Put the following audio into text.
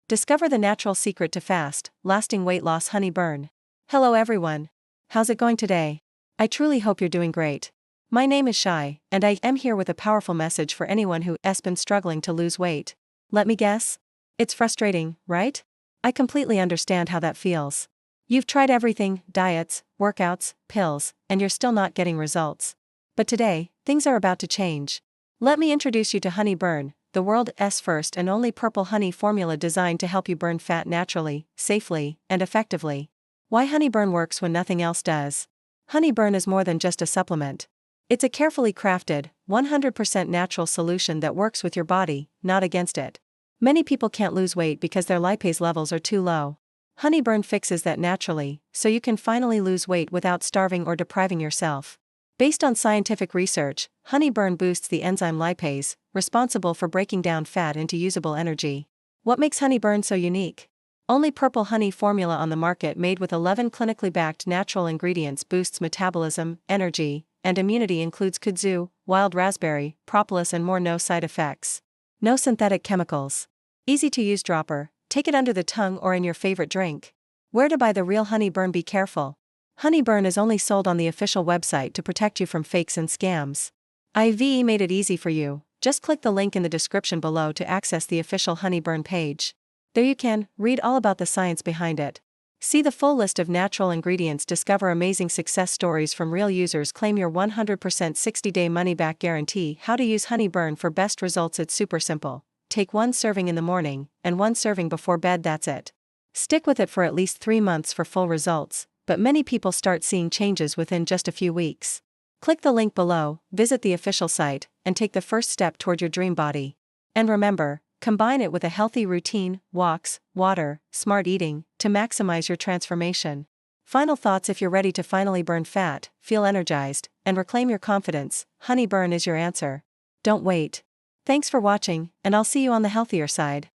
Discover the natural secret to fast, lasting weight loss. HoneyBurn. Hello everyone. How's it going today? I truly hope you're doing great. My name is Shai, and I am here with a powerful message for anyone who has been struggling to lose weight. Let me guess? It's frustrating, right? I completely understand how that feels. You've tried everything, diets, workouts, pills, and you're still not getting results. But today, things are about to change. Let me introduce you to HoneyBurn, the world's first and only purple honey formula designed to help you burn fat naturally, safely, and effectively. Why HoneyBurn works when nothing else does. HoneyBurn is more than just a supplement. It's a carefully crafted, 100% natural solution that works with your body, not against it. Many people can't lose weight because their lipase levels are too low. HoneyBurn fixes that naturally, so you can finally lose weight without starving or depriving yourself. Based on scientific research, HoneyBurn boosts the enzyme lipase, responsible for breaking down fat into usable energy. What makes HoneyBurn so unique? Only purple honey formula on the market made with 11 clinically backed natural ingredients boosts metabolism, energy, and immunity. Includes kudzu, wild raspberry, propolis and more. No side effects. No synthetic chemicals. Easy to use dropper, take it under the tongue or in your favorite drink. Where to buy the real HoneyBurn? Be careful. HoneyBurn is only sold on the official website to protect you from fakes and scams. I've made it easy for you. Just click the link in the description below to access the official HoneyBurn page. There you can read all about the science behind it. See the full list of natural ingredients, discover amazing success stories from real users, claim your 100% 60-day money-back guarantee. How to use HoneyBurn for best results? It's super simple. Take one serving in the morning, and one serving before bed. That's it. Stick with it for at least 3 months for full results, but many people start seeing changes within just a few weeks. Click the link below, visit the official site, and take the first step toward your dream body. And remember, combine it with a healthy routine, walks, water, smart eating, to maximize your transformation. Final thoughts: if you're ready to finally burn fat, feel energized, and reclaim your confidence, HoneyBurn is your answer. Don't wait. Thanks for watching, and I'll see you on the healthier side.